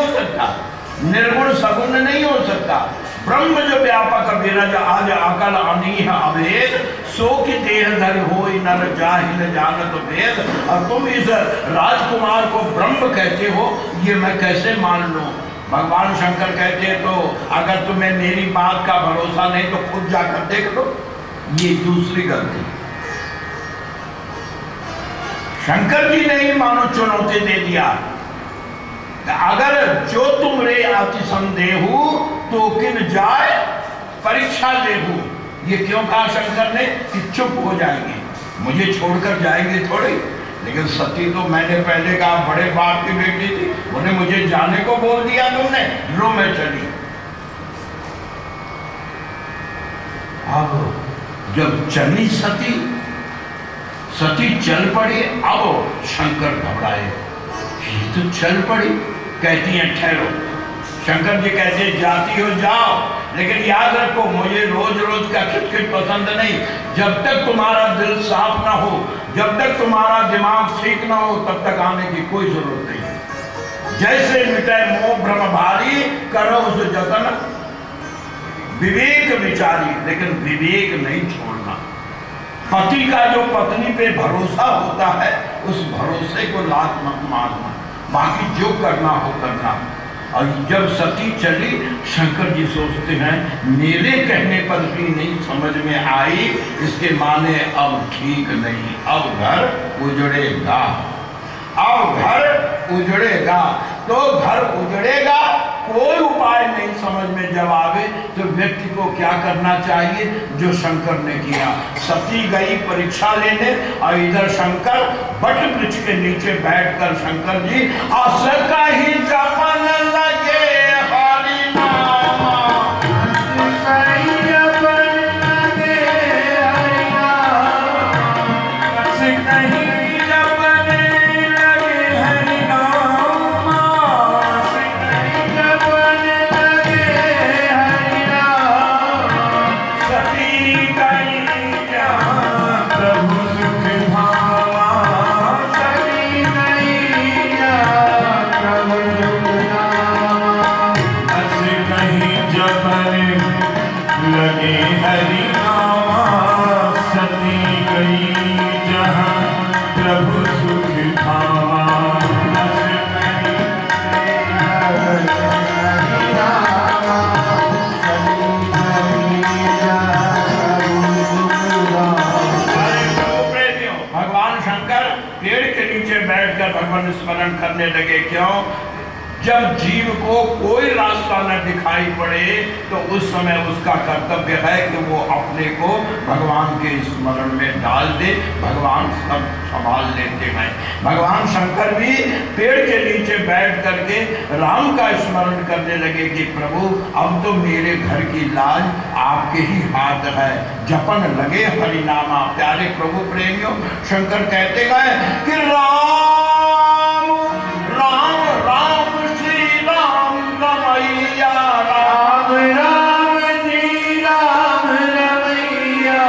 हो सकता, निर्गुण सगुण नहीं हो सकता। ब्रह्म जो व्यापक विरज आज अकल अनीह अभेद, सो कि देह धर हो नर जाहिल जानत भेद। और तुम इस राजकुमार को ब्रह्म कहते हो, ये मैं कैसे मान लूं? भगवान शंकर कहते हैं तो अगर तुम्हें मेरी बात का भरोसा नहीं तो खुद जाकर देख लो। ये दूसरी गलती, शंकर जी ने ही मानो चुनौती दे दिया, अगर जो तुम रे अति संदेहु तो किन जाए परीक्षा लेहू। ये क्यों कहा शंकर ने कि चुप हो जाएंगे, मुझे छोड़कर जाएंगे थोड़ी। लेकिन सती तो मैंने पहले कहा बड़े बाप की बेटी थी, उन्हें मुझे जाने को बोल दिया तुमने, लो मैं चली। अब जब चली सती, सती चल पड़ी, अब शंकर घबराए, ये तो चल पड़ी। कहती हैं ठहरो। शंकर जी कहते हैं जाती हो जाओ, लेकिन याद रखो मुझे रोज रोज का खिटखिट पसंद नहीं। जब तक तुम्हारा दिल साफ ना हो, जब तक तुम्हारा दिमाग ठीक ना हो, तब तक आने की कोई जरूरत नहीं। जैसे मिटे मोह भ्रम भारी, करो उस जतन विवेक विचारी, लेकिन विवेक नहीं छोड़ना। पति का जो पत्नी पे भरोसा होता है, उस भरोसे को लात मत मारना, बाकी जो करना हो करना। और जब सती चली, शंकर जी सोचते हैं मेरे कहने पर भी नहीं समझ में आई, इसके माने अब ठीक नहीं, अब घर उजड़ेगा, अब घर उजड़ेगा। तो घर उजड़ेगा, कोई उपाय नहीं समझ में जब आवे तो व्यक्ति को क्या करना चाहिए, जो शंकर ने किया। सती गई परीक्षा लेने, और इधर शंकर बट वृक्ष के नीचे बैठकर शंकर जी असका ही जपन लगे हरि नाम, सही जपन लगे हरि नाम, असका ही जपन लगे हरि नाम, असका ही जपन लगे हरि नाम। सती गई जहाँ प्रभु सुख भावा, सती गई जहाँ प्रभु सुख भावा, अस कहीं जपन लगे हरि नाम, सती गई जहाँ प्रभु सुख भावा, अस कहीं हरि नाम, सती गई जहाँ प्रभु सुख भावा। प्रेमियों, भगवान शंकर पेड़ के नीचे बैठकर भगवान स्मरण करने लगे। क्यों? जब जीव को कोई रास्ता न दिखाई पड़े तो उस समय उसका कर्तव्य है कि वो अपने को भगवान के स्मरण में डाल दे, भगवान सब संभाल लेते हैं। भगवान शंकर भी पेड़ के नीचे बैठ करके राम का स्मरण करने लगे कि प्रभु अब तो मेरे घर की लाज आपके ही हाथ है, जपन लगे हरिनामा। प्यारे प्रभु प्रेमियों, शंकर कहते गए कि राम राम राम श्री राम रमैया, राम राम श्री राम रमैया।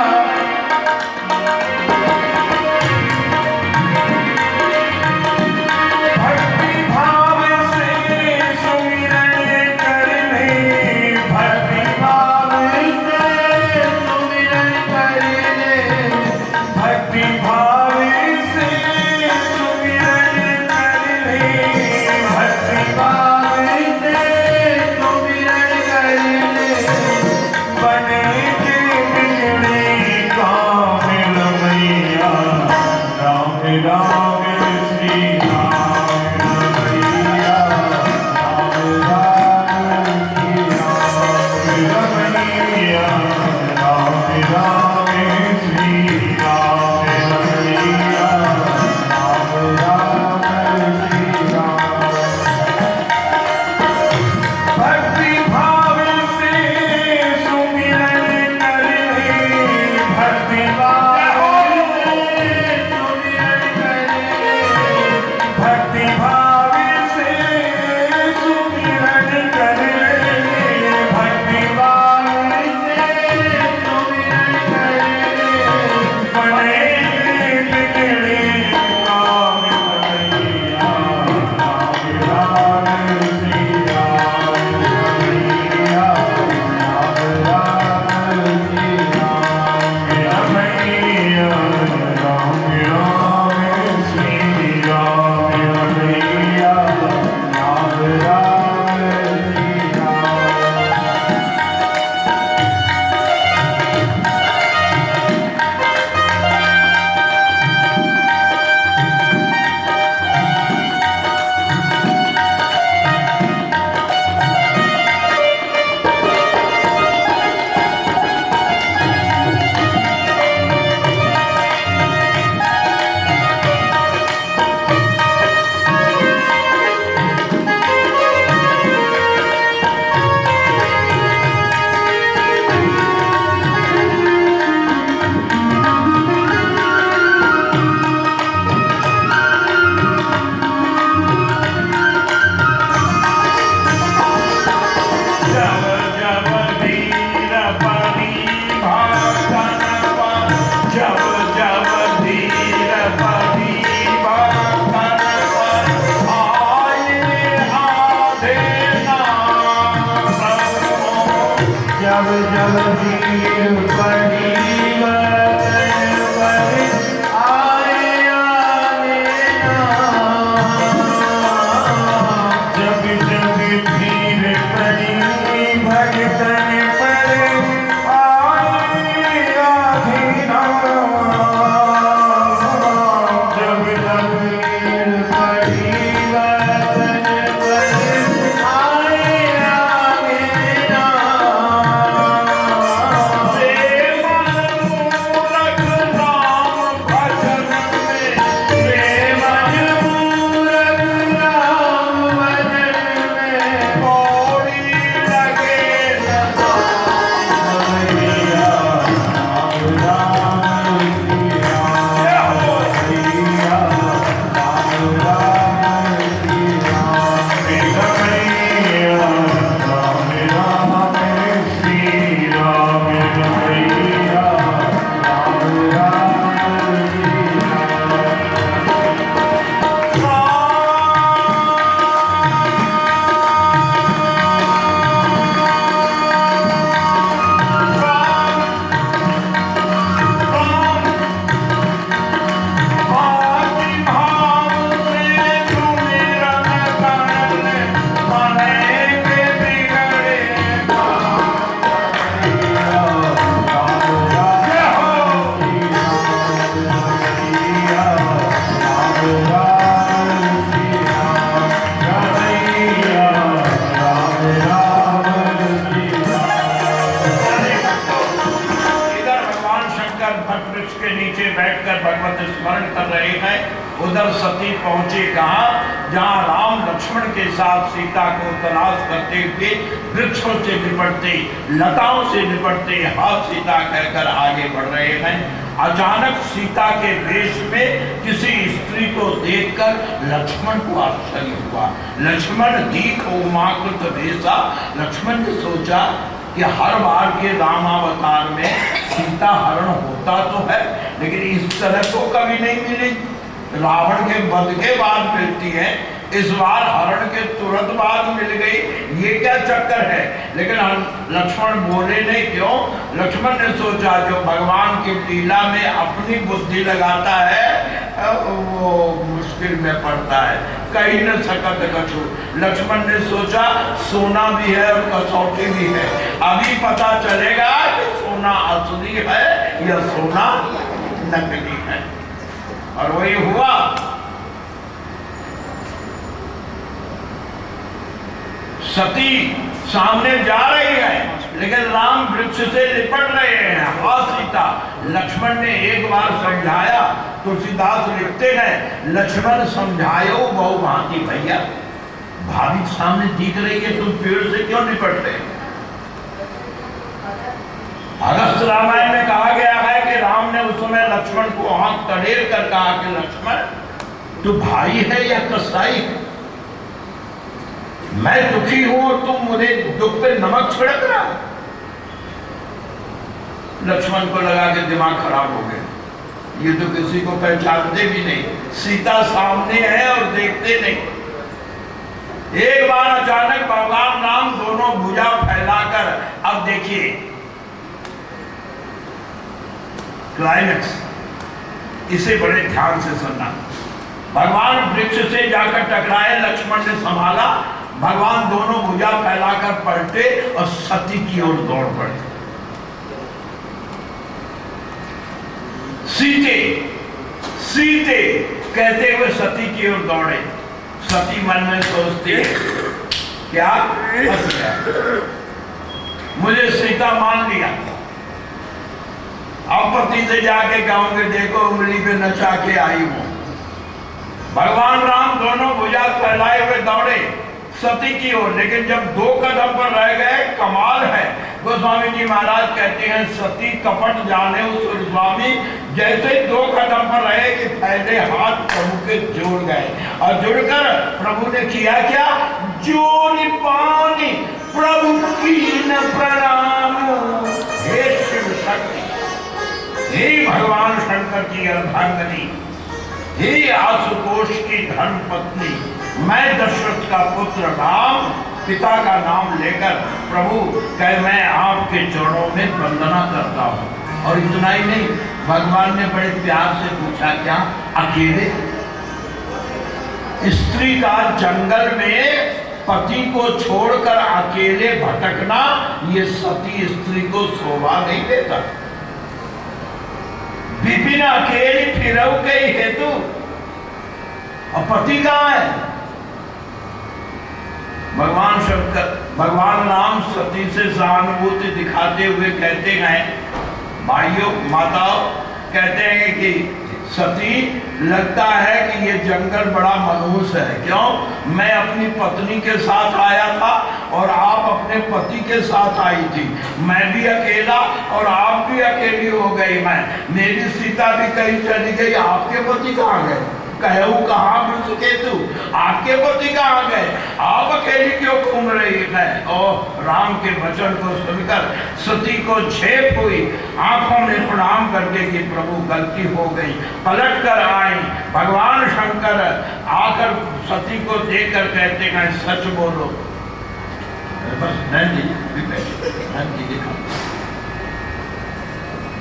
भक्ति भाव से सुमिरन करने, भक्ति भाव से सुमिरन करने, भक्ति भाव से सुमिरन जब जब भीड़ पड़ी वतन पर आए आगे नाम। जब जब भीड़ पड़ी भगतन पर आए आगे नाम। जब जब भीड़ पड़ी वतन पर आए आगे नाम। स्मरण कर रहे हैं। उधर सती पहुंचे कहाँ, जहाँ राम लक्ष्मण के साथ सीता को तलाश करते हुए वृक्षों से निपटते, लताओं से निपटते हाथ सीता कहकर आगे बढ़ रहे हैं। अचानक सीता के वेश में किसी स्त्री को देखकर लक्ष्मण को आश्चर्य हुआ। लक्ष्मण दीखो उमाकृत वेशा। लक्ष्मण ने सोचा कि हर बार के रामावतार में सीता हरण होता तो है, लेकिन इस तरह तो कभी नहीं मिली। रावण के वध के बाद मिलती है, इस बार हरण के तुरंत बाद मिल गई, ये क्या चक्कर है। लेकिन लक्ष्मण बोले नहीं, क्यों? लक्ष्मण ने सोचा जो भगवान की लीला में अपनी बुद्धि लगाता है वो मुश्किल में पड़ता है, कहीं न सकत कछु। लक्ष्मण ने सोचा सोना भी है और कसौटी भी है, अभी पता चलेगा कि सोना असली है या सोना नकली है। और वही हुआ। सती सामने जा रही है, लेकिन राम वृक्ष से लिपट रहे हैं। हाँ सीता, लक्ष्मण ने एक बार समझाया। तुलसीदास लिखते हैं, लक्ष्मण समझायो बहु भांति भैया। भाभी सामने दिख रही है, तुम पेड़ से क्यों निपट रहे? अगस्त रामायण में कहा गया है कि राम ने उस समय लक्ष्मण को आंख तड़ेर कर कहा कि लक्ष्मण तू भाई है या कसाई है? मैं दुखी हूं और तुम मुझे दुख पे नमक छिड़क रहा। लक्ष्मण को लगा कि दिमाग खराब हो गया, ये तो किसी को पहचानते भी नहीं, सीता सामने है और देखते नहीं। एक बार अचानक भगवान राम दोनों भुजा फैलाकर, अब देखिए क्लाइमेक्स, इसे बड़े ध्यान से सुनना। भगवान वृक्ष से जाकर टकराए, लक्ष्मण ने संभाला, भगवान दोनों भुजा फैलाकर पलटे और सती की ओर दौड़ पड़े। सीते सीते कहते हुए सती की ओर दौड़े। सती मन में सोचती क्या फंस गया, मुझे सीता मान लिया, अब पति से जाके कहूंगे देखो उंगली पे नचा के आई हूं। भगवान राम दोनों भुजा फैलाए हुए दौड़े सती की ओर, लेकिन जब 2 कदम पर रह गए, कमाल है। गोस्वामी जी महाराज कहते हैं सती कपट जाने उस स्वामी, जैसे 2 कदम पर रहे कि पहले हाथ प्रभु के जोड़ गए और जुड़कर प्रभु ने किया क्या, जोड़ पानी प्रभु की न प्रणाम। हे शिव शक्ति, हे भगवान शंकर की अर्धांगिनी, हे आशुतोष की धर्म पत्नी, मैं दशरथ का पुत्र राम पिता का नाम लेकर प्रभु कहे मैं आपके चरणों में वंदना करता हूँ। और इतना ही नहीं, भगवान ने बड़े प्यार से पूछा क्या अकेले? स्त्री का जंगल में पति को छोड़कर अकेले भटकना ये सती स्त्री को शोभा नहीं देता। विपिन अकेली फिरव गई हेतु, और पति कहाँ है? भगवान शंकर, भगवान राम सती से सहानुभूति दिखाते हुए कहते हैं, भाइयों माताओं, कहते हैं कि सती लगता है कि ये जंगल बड़ा मनहूस है। क्यों? मैं अपनी पत्नी के साथ आया था और आप अपने पति के साथ आई थी। मैं भी अकेला और आप भी अकेली हो गई। मेरी सीता भी कहीं चली गई, आपके पति कहाँ गए? कहू कहाँ विषकेतु, आपके पति कहाँ गए? आप अकेली क्यों घूम रही है? और राम के वचन को सुनकर सती को झेप हुई, आंखों में प्रणाम करके कि प्रभु गलती हो गई, पलट कर आई। भगवान शंकर आकर सती को देखकर कहते हैं सच बोलो। बस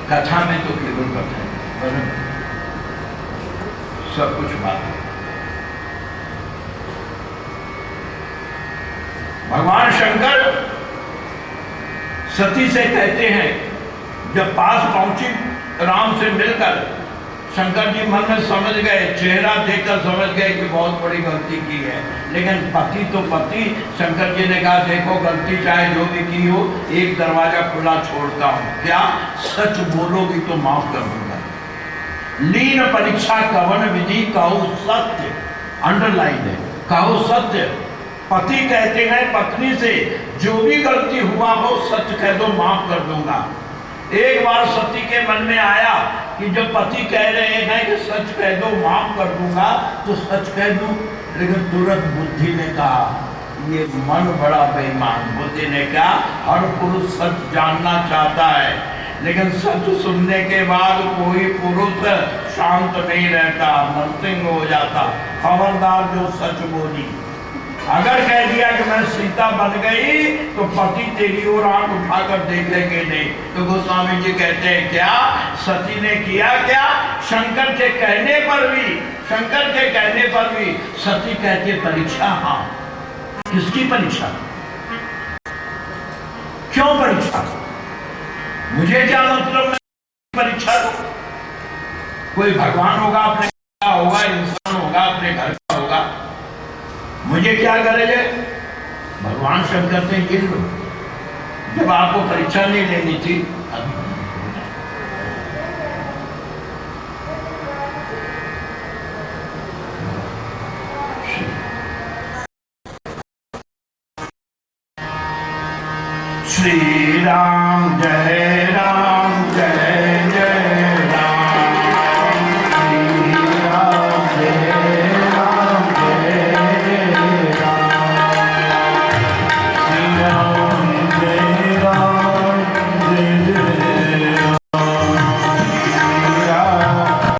कथा में तो केवल कथा है, सब कुछ बात है। भगवान शंकर सती से कहते हैं, जब पास पहुंची राम से मिलकर, शंकर जी मन में समझ गए, चेहरा देखकर समझ गए कि बहुत बड़ी गलती की है। लेकिन पति तो पति, शंकर जी ने कहा देखो गलती चाहे जो भी की हो, एक दरवाजा खुला छोड़ता हूं, क्या सच बोलोगी तो माफ कर दूंगा। लीन परीक्षा कवन विधि कहो सत्य, अंडरलाइन है, कहो सत्य। पति कहते हैं पत्नी से जो भी गलती हुआ हो सच कह दो, माफ कर दूंगा। एक बार सती के मन में आया कि जब पति कह रहे हैं कि सच कह दो माफ कर दूंगा तो सच कह दूं, लेकिन तुरंत बुद्धि ने कहा ये मन बड़ा बेईमान। बुद्धि ने कहा हर पुरुष सच जानना चाहता है, लेकिन सच सुनने के बाद कोई पुरुष शांत नहीं रहता, नरसिंह हो जाता। खबरदार जो सच बोली, अगर कह दिया कि मैं सीता बन गई तो पति तेरी ओर आंख उठाकर देखेंगे नहीं। तो गोस्वामी जी कहते हैं क्या सती ने किया? क्या शंकर के कहने पर भी, शंकर के कहने पर भी सती कहती परीक्षा। हाँ, किसकी परीक्षा? क्यों परीक्षा? मुझे क्या मतलब परीक्षा को? कोई भगवान होगा, अपने का होगा, इंसान होगा, अपने घर का होगा, मुझे क्या गरज है? भगवान शंकर से ये लो, जब आपको परीक्षा नहीं लेनी थी। श्री राम जय राम जय जय राम, श्री राम जय राम जय जय राम, श्री राम जय राम जय जय राम।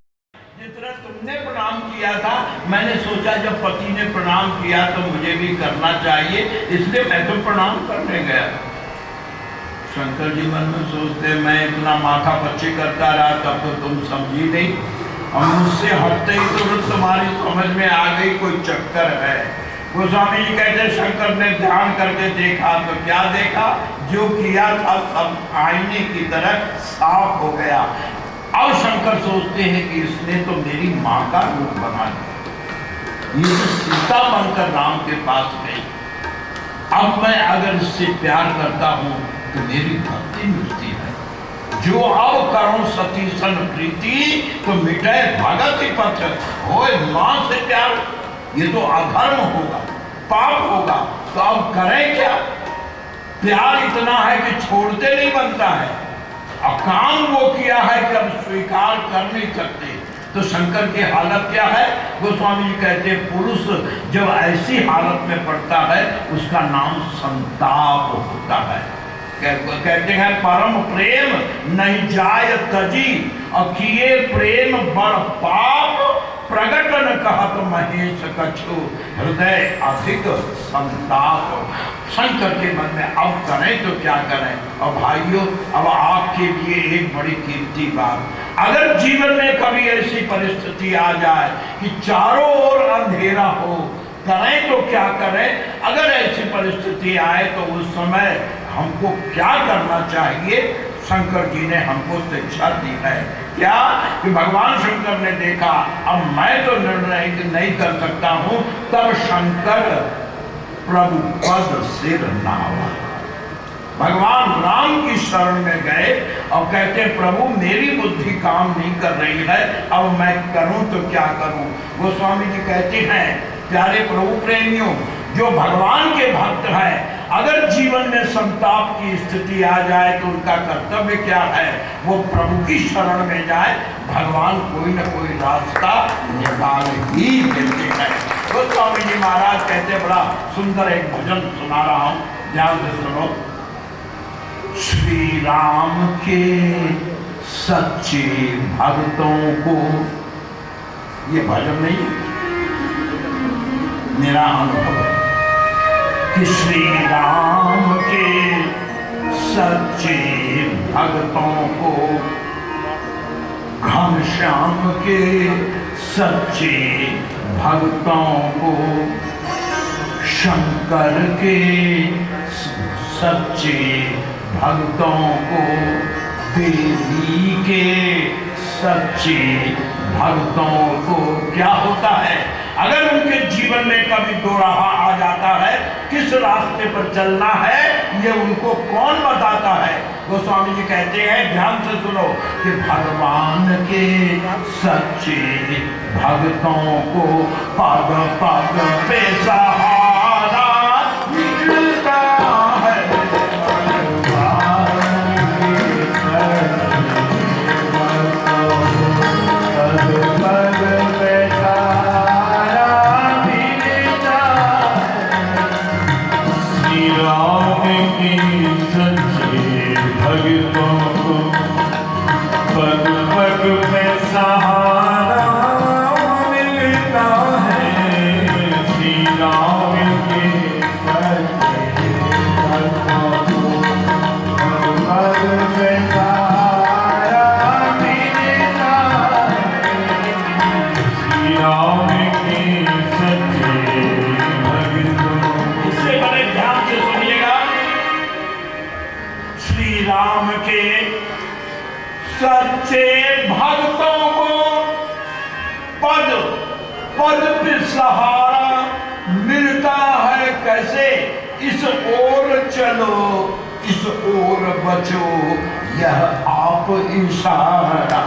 जितना तुमने प्रणाम किया था, मैंने सोचा जब पति ने प्रणाम किया तो मुझे भी करना चाहिए, इसलिए मैं तो प्रणाम करने गया। शंकर जी मन में सोचते मैं इतना माथा पच्ची करता रहा तब तो तुम समझी नहीं, और मुझसे हटते ही तो तुम्हारी समझ में आ गई कोई चक्कर है। गोस्वामी जी कहते शंकर ने ध्यान करके देखा तो क्या देखा? जो किया था सब आईने की तरह साफ हो गया। अब शंकर सोचते हैं कि इसने तो मेरी माँ का रूप बना दिया, ये तो सीता बनकर राम के पास गई। अब मैं अगर इससे प्यार करता हूँ तो मेरी भक्ति मिलती है। जो अब करो सती सन प्रीति तो मिटे भगत ही पथ। होए मां से प्यार, ये तो अधर्म होगा, पाप होगा, तो अब करें क्या? प्यार इतना है कि छोड़ते नहीं बनता है, अब काम वो किया है कि अब स्वीकार कर नहीं सकते। तो शंकर की हालत क्या है? गोस्वामी जी कहते हैं पुरुष जब ऐसी हालत में पड़ता है उसका नाम संताप होता है। कहते हैं परम प्रेम नहीं जाय तजी, और किए प्रेम बड़ पाप प्रगटन कहत महेश कछु हृदय अधिक संताप। शंकर के मन में अब करें तो क्या करें। और भाइयों, अब आपके लिए एक बड़ी कीमती बात, अगर जीवन में कभी ऐसी परिस्थिति आ जाए कि चारों ओर अंधेरा हो, करें तो क्या करें। अगर ऐसी परिस्थिति आए तो उस समय हमको क्या करना चाहिए। शंकर जी ने हमको शिक्षा दी है क्या कि भगवान शंकर ने देखा अब मैं तो निर्णय नहीं कर सकता हूं, तब शंकर प्रभु पद सिर नावा, भगवान राम की शरण में गए और कहते प्रभु मेरी बुद्धि काम नहीं कर रही है, अब मैं करूं तो क्या करूं। गोस्वामी जी कहते हैं प्यारे प्रभु प्रेमियों, जो भगवान के भक्त हैं, अगर जीवन में संताप की स्थिति आ जाए तो उनका कर्तव्य क्या है, वो प्रभु की शरण में जाए, भगवान कोई न कोई रास्ता निकाल ही देते हैं। गोस्वामी जी महाराज कहते, बड़ा सुंदर एक भजन सुना रहा हूं, ध्यान से सुनो। श्री राम के सच्चे भक्तों को, ये भजन नहीं मेरा अनुभव है कि श्री राम के सच्चे भक्तों को, घनश्याम के सच्चे भक्तों को, शंकर के सच्चे भक्तों को, देवी के सच्चे भक्तों को क्या होता है, अगर उनके जीवन में कभी दो राह आ जाता है, किस रास्ते पर चलना है ये उनको कौन बताता है। गोस्वामी जी कहते हैं ध्यान से सुनो कि भगवान के सच्चे भक्तों को पद पद पे सहारा मिलता है। सच्चे भक्तों को पद पद पे सहारा मिलता है। कैसे? इस ओर चलो इस ओर बचो, यह आप इशारा।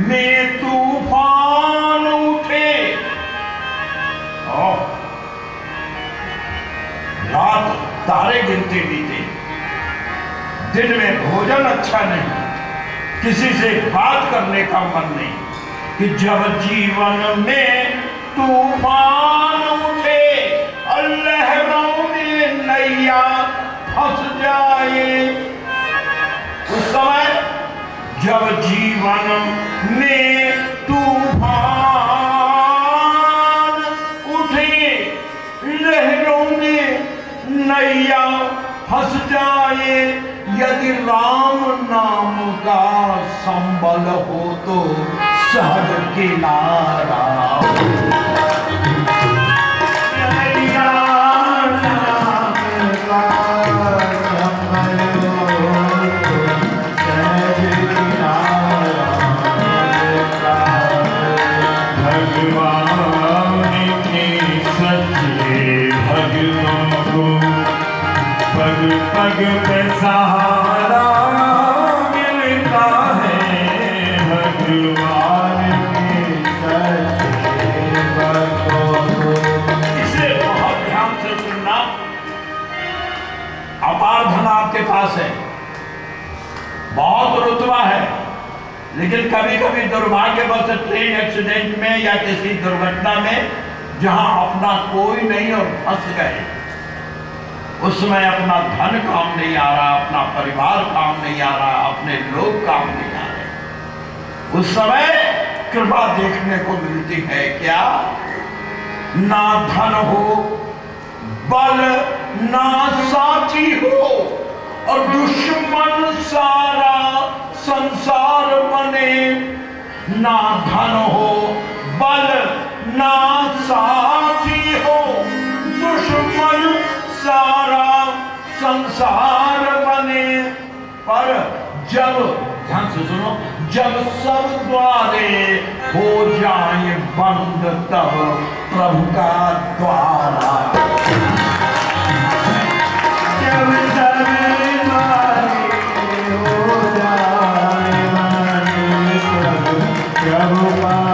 में तूफान उठे, रात तारे गिनते बीते, दिन में भोजन अच्छा नहीं, किसी से बात करने का मन नहीं, कि जब जीवन में तूफान उठे और लहरों में नैया फंस जाए, उस समय जब जीवन में तूफान उठे, लहरों में नैया फंस जाए, यदि राम नाम का संबल हो तो सहज किनारा। पग पे सहारा मिलता है भगवान के सच्चे भक्तों। इसे बहुत ध्यान से सुनना। अपार धन आपके पास है, बहुत रुतबा है, लेकिन कभी कभी दुर्भाग्यवश ट्रेन एक्सीडेंट में या किसी दुर्घटना में जहां अपना कोई नहीं और फंस गए, उसमें अपना धन काम नहीं आ रहा, अपना परिवार काम नहीं आ रहा, अपने लोग काम नहीं आ रहे, उस समय कृपा देखने को मिलती है। क्या? ना धन हो, बल ना साथी हो, और दुश्मन सारा संसार बने। ना धन हो, बल ना साथी हो, दुश्मन सारा संसार बने। पर जब, ध्यान से सुनो, जब सब द्वारे हो जाए बंद, तब प्रभु का द्वारा। जब सब द्वारे हो जाए बंद, प्रभु का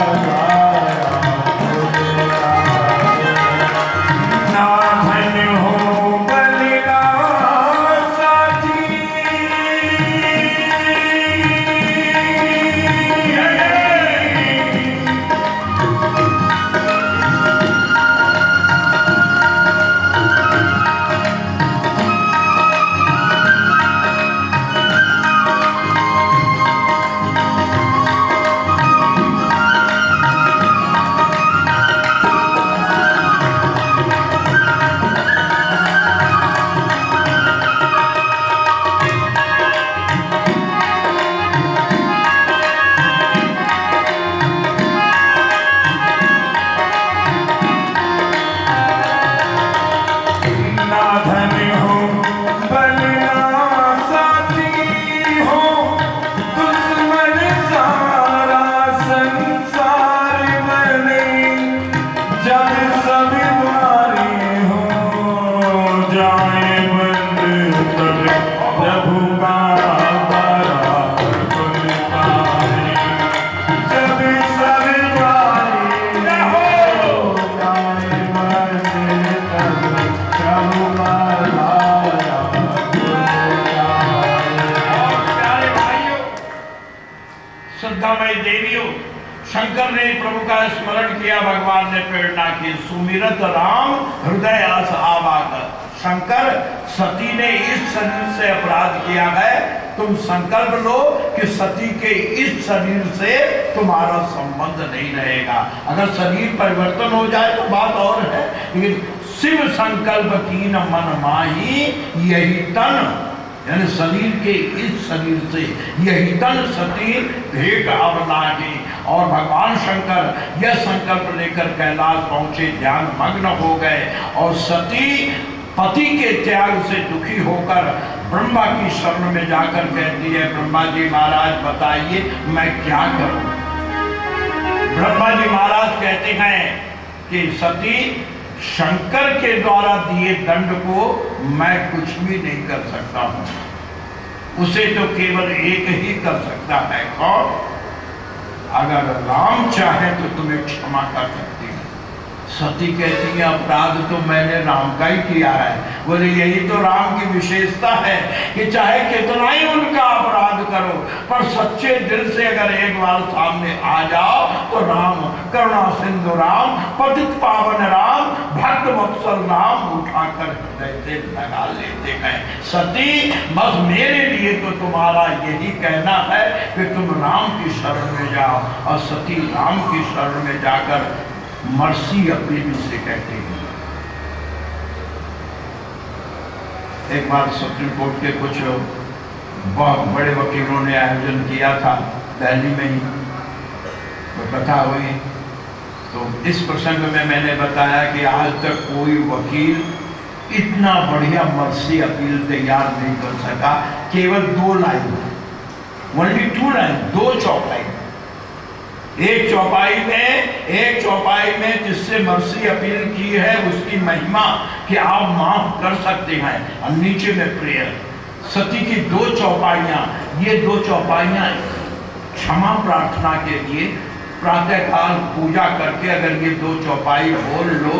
शंकर ने प्रभु का स्मरण किया, भगवान ने प्रेरणा की, सुमिरत राम हृदय आस आवाकर। शंकर, सती ने इस शरीर से अपराध किया है, तुम संकल्प लो कि सती के इस शरीर से तुम्हारा संबंध नहीं रहेगा। अगर शरीर परिवर्तन हो जाए तो बात और है, लेकिन शिव संकल्प की न मन माही, यही तन, यानी शरीर के इस शरीर से यही तन सती भेंट अब नाही। और भगवान शंकर यह संकल्प लेकर कैलाश पहुंचे, ध्यान मग्न हो गए, और सती पति के त्याग से दुखी होकर ब्रह्मा की शरण में जाकर कहती है, ब्रह्मा जी महाराज बताइए मैं क्या करूं। ब्रह्मा जी महाराज कहते हैं कि सती, शंकर के द्वारा दिए दंड को मैं कुछ भी नहीं कर सकता हूं, उसे तो केवल एक ही कर सकता है। कौन? अगर राम चाहे तो तुम्हें क्षमा कर सकती है। सती कहती है अपराध तो मैंने राम का ही किया है। बोले यही तो राम की विशेषता है कि चाहे कितना ही उनका अपराध करो, पर सच्चे दिल से अगर एक बार सामने आ जाओ तो राम, करुणा सिंधु राम, पतित पावन राम, भक्त वत्सल राम उठाकर हृदय से लगा लेते हैं। सती, बस मेरे लिए तो तुम्हारा यही कहना है कि तुम राम की शरण में जाओ। और सती राम की शरण में जाकर मर्सी अपने दिल से कहते हैं। एक बार सुप्रीम कोर्ट के कुछ बहुत बड़े वकीलों ने आयोजन किया था दिल्ली में ही, कथा हुई। तो इस प्रसंग में मैंने बताया कि आज तक कोई वकील इतना बढ़िया मर्सी अपील तैयार नहीं कर सका। केवल 2 लाइन, ओनली 2 लाइन, 2 चौपाई, एक चौपाई में जिससे मर्सी अपील की है उसकी महिमा कि आप माफ कर सकते हैं, और नीचे में प्रेयर। सती की 2 चौपाइयां, ये 2 चौपाइयां क्षमा प्रार्थना के लिए प्रातःकाल पूजा करके अगर ये 2 चौपाई बोल लो,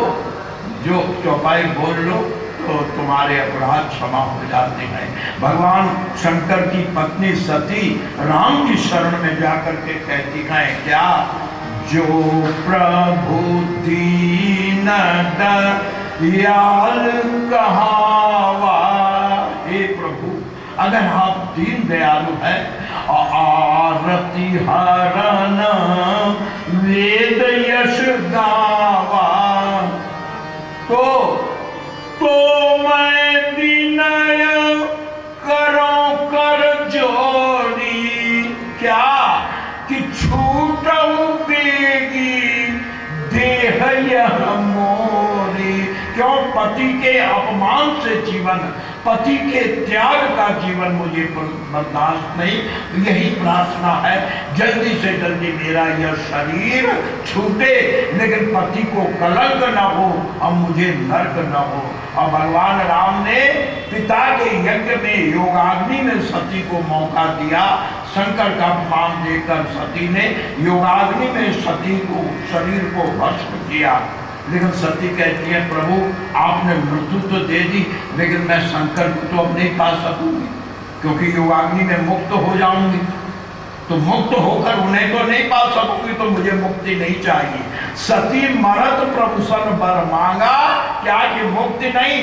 जो चौपाई बोल लो तो तुम्हारे अपराध क्षमा हो जाते हैं। भगवान शंकर की पत्नी सती राम की शरण में जाकर के कहती हैं क्या, जो प्रभु दीन दयाल कहावा, हे प्रभु अगर आप दीन दयालु हैं, आरती हरण वेद यश गावा, तो मैं विनय करो कर जोड़ी, क्या कि छूटऊ बेगी देह यह मोरी। क्यों? पति के अपमान से जीवन, पति के त्याग का जीवन मुझे बर्दाश्त नहीं। यही प्रार्थना है जल्दी से जल्दी मेरा यह शरीर छूटे, लेकिन पति को कलंक न हो और मुझे नर्क न हो। और भगवान राम ने पिता के यज्ञ में योगाग्नि में सती को मौका दिया। शंकर का अपमान देकर सती ने योगाग्नि में सती को शरीर को भस्म किया। लेकिन सती कहती है प्रभु आपने मृत्यु तो दे दी, लेकिन मैं शंकर को तो अब नहीं पा सकूंगी, क्योंकि योगाग्नि में मुक्त हो जाऊंगी। तो मुक्त होकर उन्हें तो नहीं पा सकूंगी, तो मुझे मुक्ति नहीं चाहिए। सती मरत प्रभु सन बर मांगा, क्या कि मुक्ति नहीं,